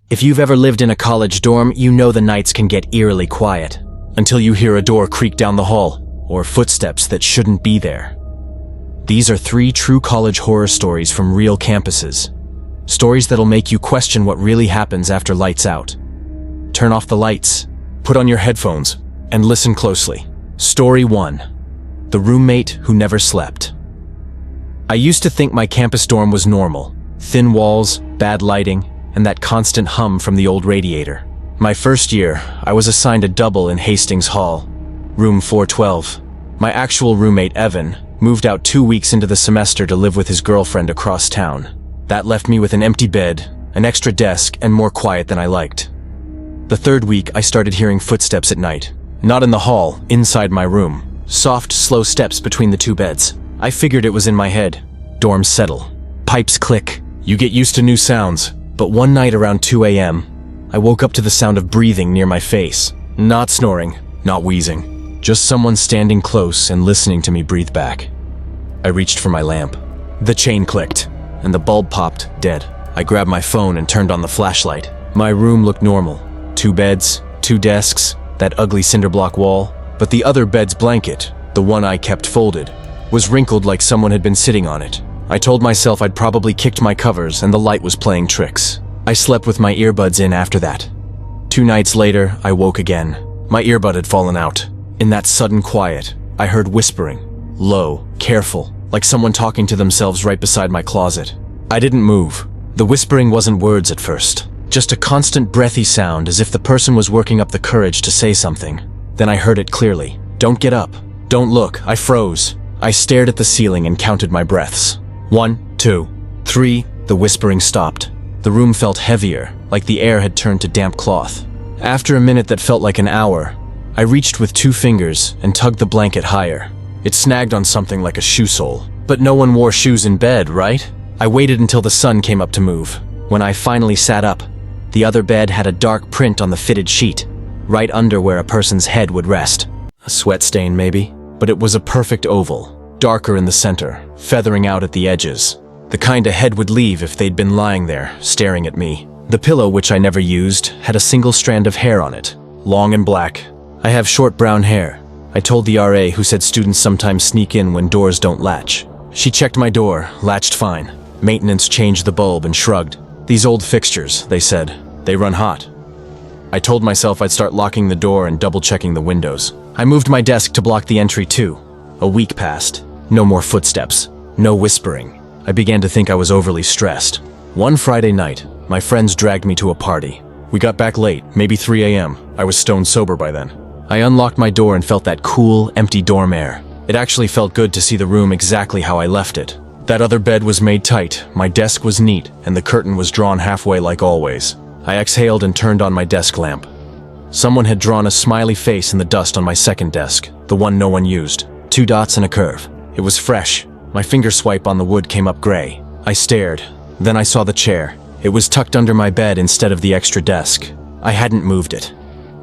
If you've ever lived in a college dorm, you know the nights can get eerily quiet, until you hear a door creak down the hall, or footsteps that shouldn't be there. These are 3 true college horror stories from real campuses. Stories that'll make you question what really happens after lights out. Turn off the lights, put on your headphones, and listen closely. Story 1. The Roommate Who Never Slept. I used to think my campus dorm was normal. Thin walls, bad lighting, and that constant hum from the old radiator. My first year, I was assigned a double in Hastings Hall, room 412. My actual roommate, Evan, moved out 2 weeks into the semester to live with his girlfriend across town. That left me with an empty bed, an extra desk, and more quiet than I liked. The 3rd week, I started hearing footsteps at night. Not in the hall, inside my room. Soft, slow steps between the 2 beds. I figured it was in my head. Dorms settle. Pipes click. You get used to new sounds. But one night around 2 a.m., I woke up to the sound of breathing near my face. Not snoring, not wheezing. Just someone standing close and listening to me breathe back. I reached for my lamp. The chain clicked, and the bulb popped, dead. I grabbed my phone and turned on the flashlight. My room looked normal. 2 beds, 2 desks, that ugly cinder block wall. But the other bed's blanket, the one I kept folded, was wrinkled like someone had been sitting on it. I told myself I'd probably kicked my covers and the light was playing tricks. I slept with my earbuds in after that. 2 nights later, I woke again. My earbud had fallen out. In that sudden quiet, I heard whispering. Low, careful, like someone talking to themselves right beside my closet. I didn't move. The whispering wasn't words at first. Just a constant breathy sound as if the person was working up the courage to say something. Then I heard it clearly. Don't get up. Don't look. I froze. I stared at the ceiling and counted my breaths. 1, 2, 3, the whispering stopped. The room felt heavier, like the air had turned to damp cloth. After a minute that felt like an hour, I reached with 2 fingers and tugged the blanket higher. It snagged on something like a shoe sole. But no one wore shoes in bed, right? I waited until the sun came up to move. When I finally sat up, the other bed had a dark print on the fitted sheet, right under where a person's head would rest. A sweat stain, maybe? But it was a perfect oval. Darker in the center, feathering out at the edges. The kind a head would leave if they'd been lying there, staring at me. The pillow, which I never used, had a single strand of hair on it, long and black. I have short brown hair. I told the RA, who said students sometimes sneak in when doors don't latch. She checked my door, latched fine. Maintenance changed the bulb and shrugged. These old fixtures, they said, they run hot. I told myself I'd start locking the door and double-checking the windows. I moved my desk to block the entry too. A week passed. No more footsteps. No whispering. I began to think I was overly stressed. One Friday night, my friends dragged me to a party. We got back late, maybe 3 a.m. I was stone sober by then. I unlocked my door and felt that cool, empty dorm air. It actually felt good to see the room exactly how I left it. That other bed was made tight, my desk was neat, and the curtain was drawn halfway like always. I exhaled and turned on my desk lamp. Someone had drawn a smiley face in the dust on my second desk, the one no one used. 2 dots and a curve. It was fresh. My finger swipe on the wood came up gray. I stared. Then I saw the chair. It was tucked under my bed instead of the extra desk. I hadn't moved it.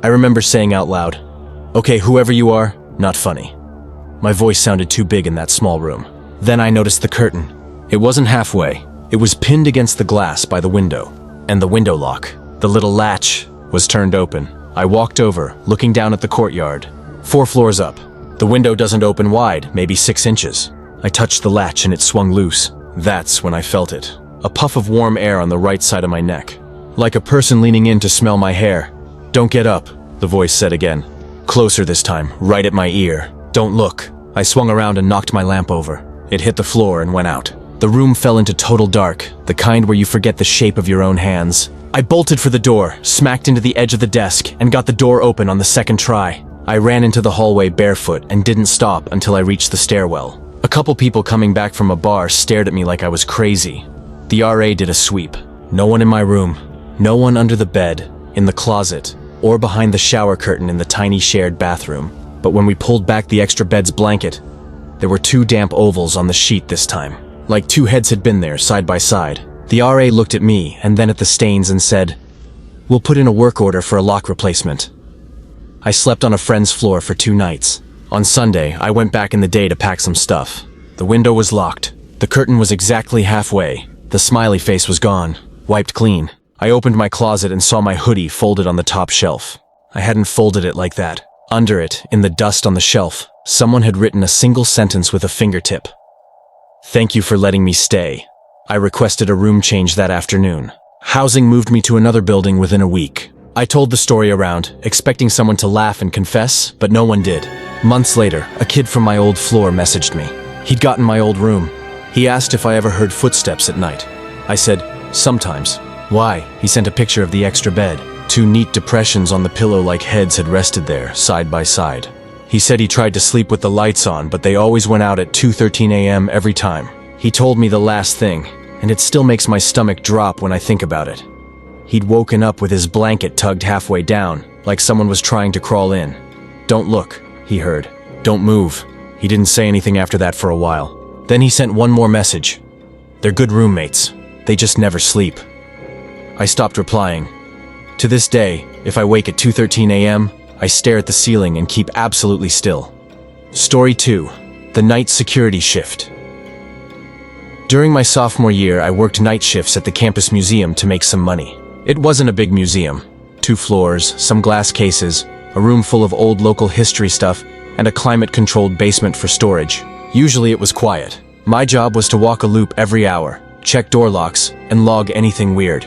I remember saying out loud, "Okay, whoever you are, not funny." My voice sounded too big in that small room. Then I noticed the curtain. It wasn't halfway. It was pinned against the glass by the window. And the window lock, the little latch, was turned open. I walked over, looking down at the courtyard. 4 floors up. The window doesn't open wide, maybe 6 inches. I touched the latch and it swung loose. That's when I felt it. A puff of warm air on the right side of my neck. Like a person leaning in to smell my hair. "Don't get up," the voice said again. Closer this time, right at my ear. "Don't look." I swung around and knocked my lamp over. It hit the floor and went out. The room fell into total dark, the kind where you forget the shape of your own hands. I bolted for the door, smacked into the edge of the desk, and got the door open on the second try. I ran into the hallway barefoot and didn't stop until I reached the stairwell. A couple people coming back from a bar stared at me like I was crazy. The RA did a sweep. No one in my room. No one under the bed, in the closet, or behind the shower curtain in the tiny shared bathroom. But when we pulled back the extra bed's blanket, there were 2 damp ovals on the sheet this time. Like 2 heads had been there, side by side. The RA looked at me and then at the stains and said, "We'll put in a work order for a lock replacement." I slept on a friend's floor for 2 nights. On Sunday, I went back in the day to pack some stuff. The window was locked. The curtain was exactly halfway. The smiley face was gone, wiped clean. I opened my closet and saw my hoodie folded on the top shelf. I hadn't folded it like that. Under it, in the dust on the shelf, someone had written a single sentence with a fingertip. "Thank you for letting me stay. I requested a room change that afternoon. Housing moved me to another building within a week." I told the story around, expecting someone to laugh and confess, but no one did. Months later, a kid from my old floor messaged me. He'd gotten my old room. He asked if I ever heard footsteps at night. I said, "Sometimes." "Why?" He sent a picture of the extra bed. 2 neat depressions on the pillow like heads had rested there, side by side. He said he tried to sleep with the lights on, but they always went out at 2:13 a.m. every time. He told me the last thing, and it still makes my stomach drop when I think about it. He'd woken up with his blanket tugged halfway down, like someone was trying to crawl in. "Don't look," he heard. "Don't move." He didn't say anything after that for a while. Then he sent one more message. "They're good roommates. They just never sleep." I stopped replying. To this day, if I wake at 2:13 a.m., I stare at the ceiling and keep absolutely still. Story 2. The Night Security Shift. During my sophomore year, I worked night shifts at the campus museum to make some money. It wasn't a big museum. 2 floors, some glass cases, a room full of old local history stuff, and a climate-controlled basement for storage. Usually it was quiet. My job was to walk a loop every hour, check door locks, and log anything weird.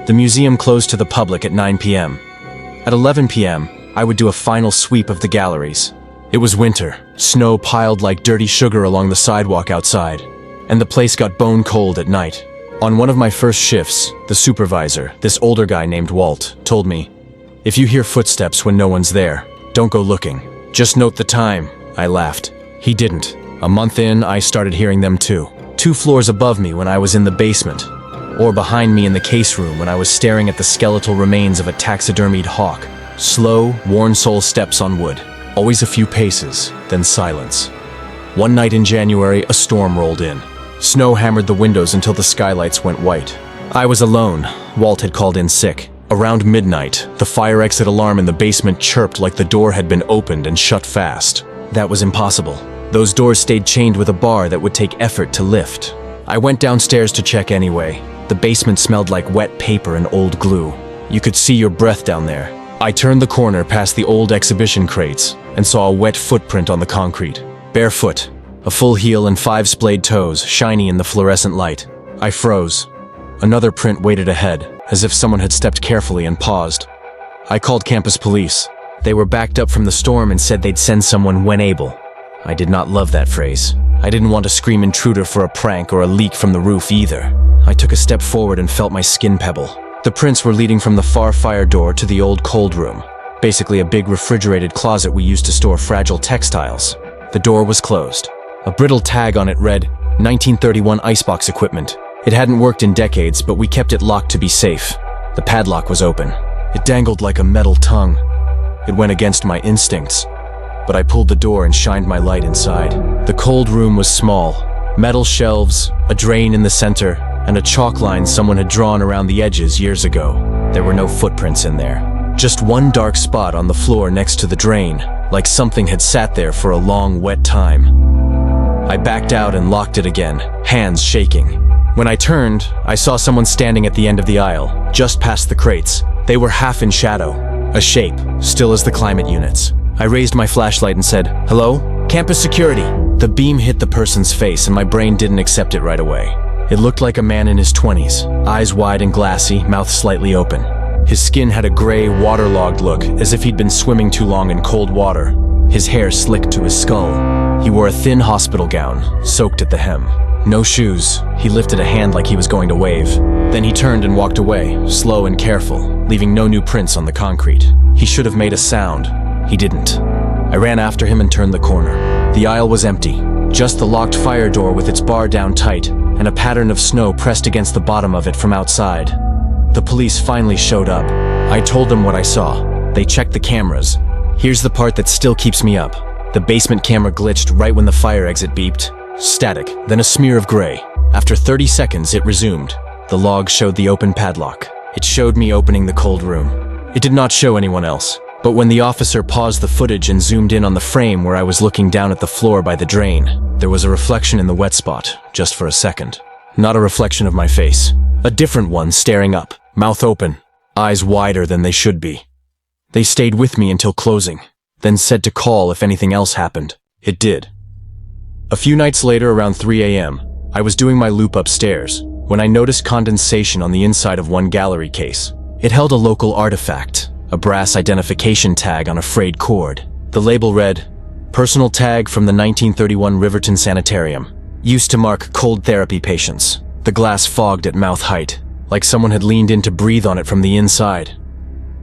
The museum closed to the public at 9 p.m. At 11 p.m., I would do a final sweep of the galleries. It was winter, snow piled like dirty sugar along the sidewalk outside, and the place got bone cold at night. On one of my first shifts, the supervisor, this older guy named Walt, told me, "If you hear footsteps when no one's there, don't go looking. Just note the time." I laughed. He didn't. A month in, I started hearing them too. 2 floors above me when I was in the basement, or behind me in the case room when I was staring at the skeletal remains of a taxidermied hawk. Slow, worn sole steps on wood. Always a few paces, then silence. One night in January, a storm rolled in. Snow hammered the windows until the skylights went white. I was alone. Walt had called in sick. Around midnight, the fire exit alarm in the basement chirped like the door had been opened and shut fast. That was impossible. Those doors stayed chained with a bar that would take effort to lift. I went downstairs to check anyway. The basement smelled like wet paper and old glue. You could see your breath down there. I turned the corner past the old exhibition crates and saw a wet footprint on the concrete. Barefoot, a full heel and 5 splayed toes, shiny in the fluorescent light. I froze. Another print waited ahead, as if someone had stepped carefully and paused. I called campus police. They were backed up from the storm and said they'd send someone when able. I did not love that phrase. I didn't want to scream intruder for a prank or a leak from the roof either. I took a step forward and felt my skin pebble. The prints were leading from the far fire door to the old cold room, basically a big refrigerated closet we used to store fragile textiles. The door was closed. A brittle tag on it read, 1931 icebox equipment. It hadn't worked in decades, but we kept it locked to be safe. The padlock was open. It dangled like a metal tongue. It went against my instincts, but I pulled the door and shined my light inside. The cold room was small. Metal shelves, a drain in the center, and a chalk line someone had drawn around the edges years ago. There were no footprints in there. Just one dark spot on the floor next to the drain, like something had sat there for a long, wet time. I backed out and locked it again, hands shaking. When I turned, I saw someone standing at the end of the aisle, just past the crates. They were half in shadow, a shape, still as the climate units. I raised my flashlight and said, "Hello? Campus security." The beam hit the person's face and my brain didn't accept it right away. It looked like a man in his 20s, eyes wide and glassy, mouth slightly open. His skin had a gray, waterlogged look, as if he'd been swimming too long in cold water. His hair slicked to his skull. He wore a thin hospital gown, soaked at the hem. No shoes. He lifted a hand like he was going to wave. Then he turned and walked away, slow and careful, leaving no new prints on the concrete. He should have made a sound. He didn't. I ran after him and turned the corner. The aisle was empty. Just the locked fire door with its bar down tight, and a pattern of snow pressed against the bottom of it from outside. The police finally showed up. I told them what I saw. They checked the cameras. Here's the part that still keeps me up. The basement camera glitched right when the fire exit beeped. Static, then a smear of gray. After 30 seconds, it resumed. The log showed the open padlock. It showed me opening the cold room. It did not show anyone else. But when the officer paused the footage and zoomed in on the frame where I was looking down at the floor by the drain, there was a reflection in the wet spot, just for a second. Not a reflection of my face. A different one staring up. mouth open, eyes wider than they should be. They stayed with me until closing, then said to call if anything else happened. It did. A few nights later, around 3 a.m., I was doing my loop upstairs when I noticed condensation on the inside of one gallery case. It held a local artifact, a brass identification tag on a frayed cord. The label read, "Personal tag from the 1931 Riverton Sanitarium. Used to mark cold therapy patients." The glass fogged at mouth height, like someone had leaned in to breathe on it from the inside.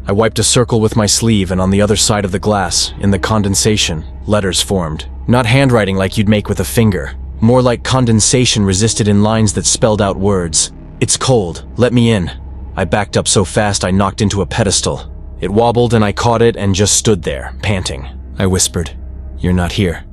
I wiped a circle with my sleeve, and on the other side of the glass, in the condensation, letters formed. Not handwriting like you'd make with a finger, more like condensation resisted in lines that spelled out words. "It's cold, let me in." I backed up so fast I knocked into a pedestal. It wobbled and I caught it and just stood there, panting. I whispered, "You're not here."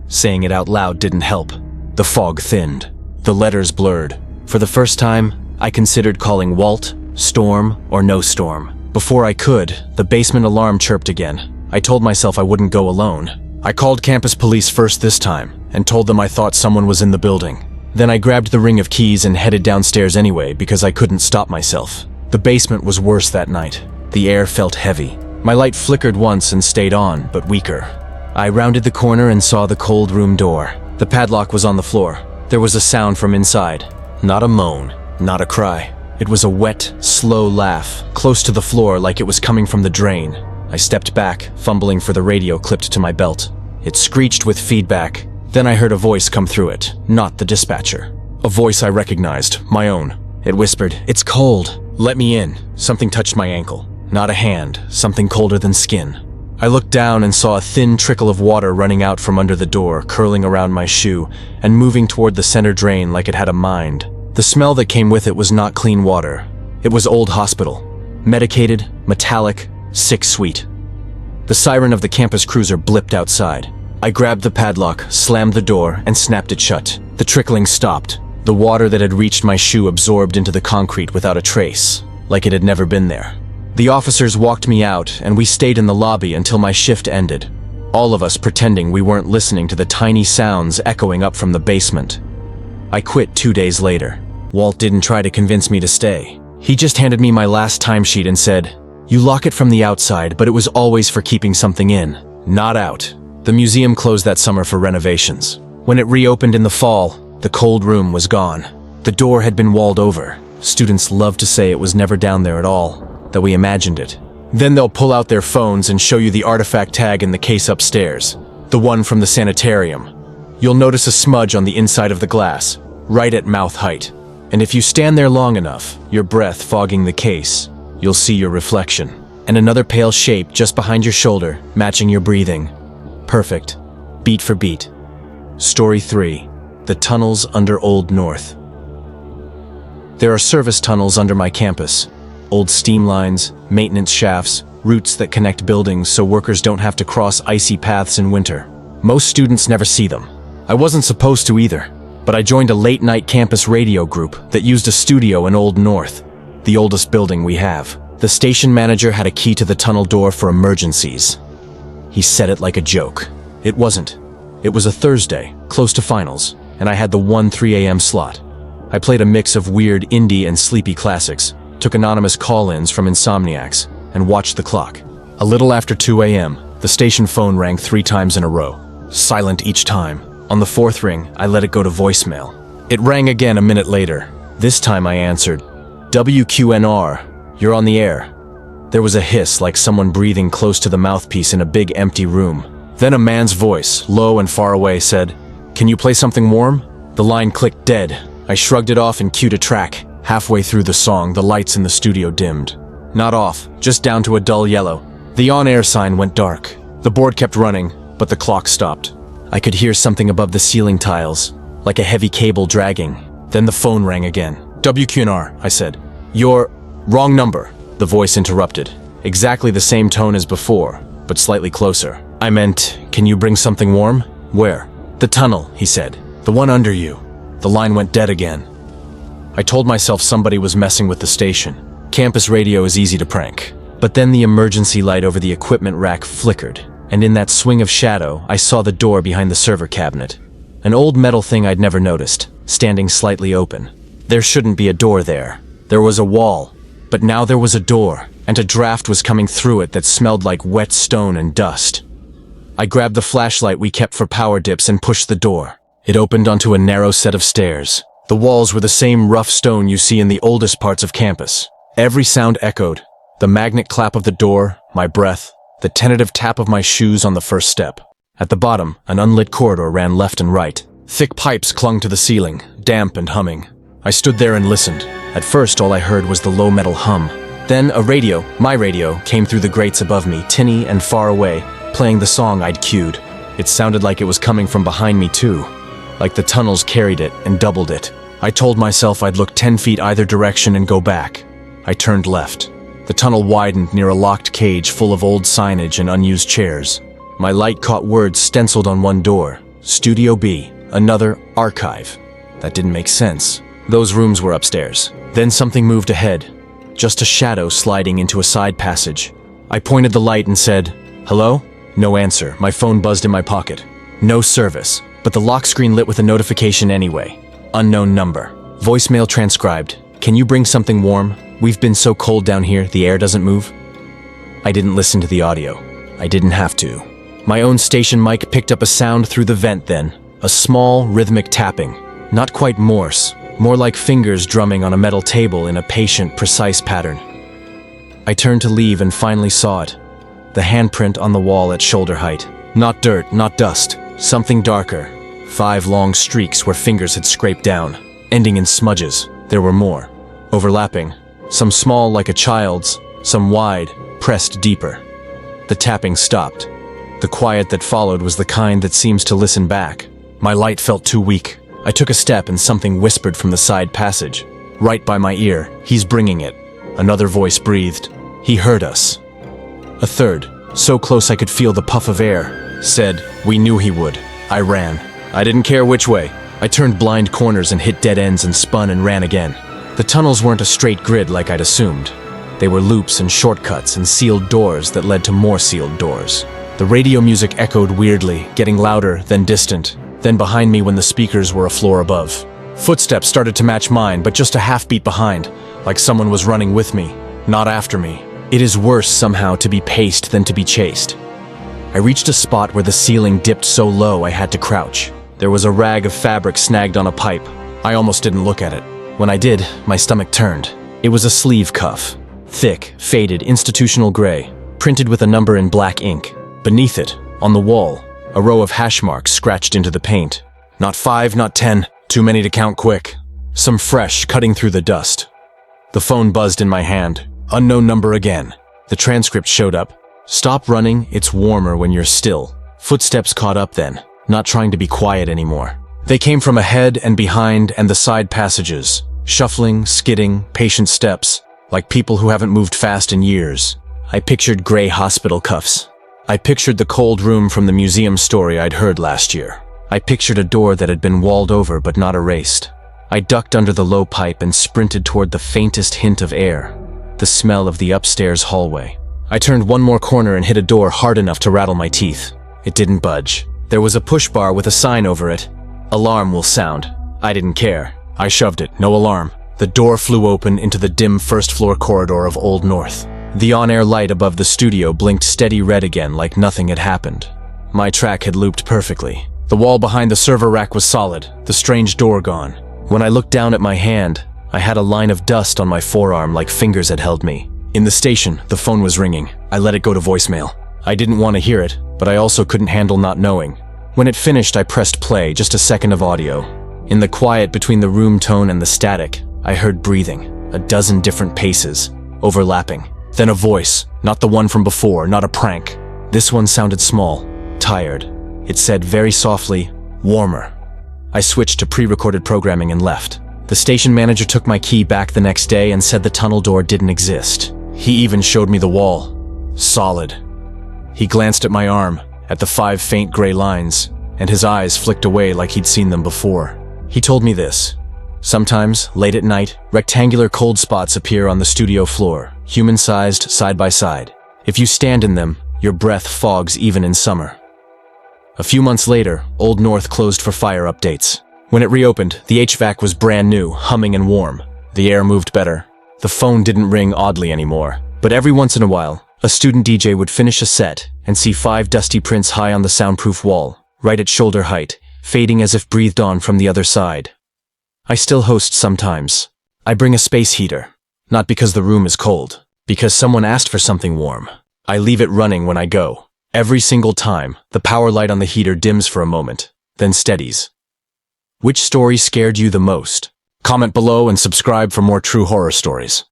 Saying it out loud didn't help. The fog thinned. The letters blurred. For the first time, I considered calling Walt, storm, or no storm. Before I could, the basement alarm chirped again. I told myself I wouldn't go alone. I called campus police first this time, and told them I thought someone was in the building. Then I grabbed the ring of keys and headed downstairs anyway because I couldn't stop myself. The basement was worse that night. The air felt heavy. My light flickered once and stayed on, but weaker. I rounded the corner and saw the cold room door. The padlock was on the floor. There was a sound from inside. Not a moan, not a cry. It was a wet, slow laugh, close to the floor like it was coming from the drain. I stepped back, fumbling for the radio clipped to my belt. It screeched with feedback. Then I heard a voice come through it, not the dispatcher. A voice I recognized, my own. It whispered, "It's cold. Let me in." Something touched my ankle. Not a hand, something colder than skin. I looked down and saw a thin trickle of water running out from under the door, curling around my shoe, and moving toward the center drain like it had a mind. The smell that came with it was not clean water. It was old hospital. Medicated, metallic, sick sweet. The siren of the campus cruiser blipped outside. I grabbed the padlock, slammed the door, and snapped it shut. The trickling stopped. The water that had reached my shoe absorbed into the concrete without a trace, like it had never been there. The officers walked me out, and we stayed in the lobby until my shift ended. All of us pretending we weren't listening to the tiny sounds echoing up from the basement. I quit 2 days later. Walt didn't try to convince me to stay. He just handed me my last timesheet and said, "You lock it from the outside, but it was always for keeping something in, not out." The museum closed that summer for renovations. When it reopened in the fall, the cold room was gone. The door had been walled over. Students loved to say it was never down there at all, that we imagined it. Then they'll pull out their phones and show you the artifact tag in the case upstairs, the one from the sanitarium. You'll notice a smudge on the inside of the glass, right at mouth height. And if you stand there long enough, your breath fogging the case, you'll see your reflection. And another pale shape just behind your shoulder, matching your breathing. Perfect. Beat for beat. Story 3. The Tunnels Under Old North. There are service tunnels under my campus. Old steam lines, maintenance shafts, routes that connect buildings so workers don't have to cross icy paths in winter. Most students never see them. I wasn't supposed to either, but I joined a late-night campus radio group that used a studio in Old North, the oldest building we have. The station manager had a key to the tunnel door for emergencies. He said it like a joke. It wasn't. It was a Thursday, close to finals, and I had the 1-3 a.m. slot. I played a mix of weird indie and sleepy classics, took anonymous call-ins from insomniacs, and watched the clock. A little after 2 a.m., the station phone rang 3 times in a row, silent each time. On the 4th ring, I let it go to voicemail. It rang again a minute later. This time I answered, "WQNR, you're on the air." There was a hiss like someone breathing close to the mouthpiece in a big empty room. Then a man's voice, low and far away, said, "Can you play something warm?" The line clicked dead. I shrugged it off and cued a track. Halfway through the song, the lights in the studio dimmed. Not off, just down to a dull yellow. The on-air sign went dark. The board kept running, but the clock stopped. I could hear something above the ceiling tiles, like a heavy cable dragging. Then the phone rang again. "WQNR, I said. "You're wrong number," the voice interrupted. Exactly the same tone as before, but slightly closer. I meant, "Can you bring something warm?" "Where?" "The tunnel," he said. "The one under you." The line went dead again. I told myself somebody was messing with the station. Campus radio is easy to prank. But then the emergency light over the equipment rack flickered, and in that swing of shadow, I saw the door behind the server cabinet. An old metal thing I'd never noticed, standing slightly open. There shouldn't be a door there. There was a wall, But now there was a door, and a draft was coming through it that smelled like wet stone and dust. I grabbed the flashlight we kept for power dips and pushed the door. It opened onto a narrow set of stairs. The walls were the same rough stone you see in the oldest parts of campus. Every sound echoed. The magnet clap of the door, my breath, the tentative tap of my shoes on the first step. At the bottom, an unlit corridor ran left and right. Thick pipes clung to the ceiling, damp and humming. I stood there and listened. At first, all I heard was the low metal hum. Then a radio, my radio, came through the grates above me, tinny and far away, playing the song I'd cued. It sounded like it was coming from behind me too, like the tunnels carried it and doubled it. I told myself I'd look 10 feet either direction and go back. I turned left. The tunnel widened near a locked cage full of old signage and unused chairs. My light caught words stenciled on one door. Studio B, another archive. That didn't make sense. Those rooms were upstairs. Then something moved ahead. Just a shadow sliding into a side passage. I pointed the light and said, "Hello?" No answer. My phone buzzed in my pocket. No service, but the lock screen lit with a notification anyway. Unknown number. Voicemail transcribed. "Can you bring something warm? We've been so cold down here, the air doesn't move." I didn't listen to the audio. I didn't have to. My own station mic picked up a sound through the vent then. A small, rhythmic tapping. Not quite Morse. More like fingers drumming on a metal table in a patient, precise pattern. I turned to leave and finally saw it. The handprint on the wall at shoulder height. Not dirt, not dust. Something darker. 5 long streaks where fingers had scraped down, ending in smudges. There were more. Overlapping. Some small like a child's, some wide, pressed deeper. The tapping stopped. The quiet that followed was the kind that seems to listen back. My light felt too weak. I took a step and something whispered from the side passage. Right by my ear, "He's bringing it." Another voice breathed. "He heard us." A third, so close I could feel the puff of air, said, "We knew he would." I ran. I didn't care which way. I turned blind corners and hit dead ends and spun and ran again. The tunnels weren't a straight grid like I'd assumed. They were loops and shortcuts and sealed doors that led to more sealed doors. The radio music echoed weirdly, getting louder, then distant, then behind me when the speakers were a floor above. Footsteps started to match mine, but just a half beat behind, like someone was running with me, not after me. It is worse somehow to be paced than to be chased. I reached a spot where the ceiling dipped so low I had to crouch. There was a rag of fabric snagged on a pipe. I almost didn't look at it. When I did, my stomach turned. It was a sleeve cuff. Thick, faded, institutional gray, printed with a number in black ink. Beneath it, on the wall, a row of hash marks scratched into the paint. Not 5, not 10, too many to count quick. Some fresh, cutting through the dust. The phone buzzed in my hand. Unknown number again. The transcript showed up. "Stop running, it's warmer when you're still." Footsteps caught up then, not trying to be quiet anymore. They came from ahead and behind and the side passages. Shuffling, skidding, patient steps, like people who haven't moved fast in years. I pictured gray hospital cuffs. I pictured the cold room from the museum story I'd heard last year. I pictured a door that had been walled over but not erased. I ducked under the low pipe and sprinted toward the faintest hint of air, the smell of the upstairs hallway. I turned one more corner and hit a door hard enough to rattle my teeth. It didn't budge. There was a push bar with a sign over it. "Alarm will sound." I didn't care. I shoved it. No alarm. The door flew open into the dim first-floor corridor of Old North. The on-air light above the studio blinked steady red again like nothing had happened. My track had looped perfectly. The wall behind the server rack was solid, the strange door gone. When I looked down at my hand, I had a line of dust on my forearm like fingers had held me. In the station, the phone was ringing. I let it go to voicemail. I didn't want to hear it, but I also couldn't handle not knowing. When it finished, I pressed play, just a second of audio. In the quiet between the room tone and the static, I heard breathing, a dozen different paces, overlapping. Then a voice, not the one from before, not a prank. This one sounded small, tired. It said very softly, "Warmer." I switched to pre-recorded programming and left. The station manager took my key back the next day and said the tunnel door didn't exist. He even showed me the wall. Solid. He glanced at my arm, at the 5 faint gray lines, and his eyes flicked away like he'd seen them before. He told me this. Sometimes, late at night, rectangular cold spots appear on the studio floor, human-sized, side by side. If you stand in them, your breath fogs even in summer. A few months later, Old North closed for fire updates. When it reopened, the HVAC was brand new, humming and warm. The air moved better. The phone didn't ring oddly anymore, but every once in a while, a student DJ would finish a set and see 5 dusty prints high on the soundproof wall, right at shoulder height, fading as if breathed on from the other side. I still host sometimes. I bring a space heater, not because the room is cold, because someone asked for something warm. I leave it running when I go. Every single time, the power light on the heater dims for a moment, then steadies. Which story scared you the most? Comment below and subscribe for more true horror stories.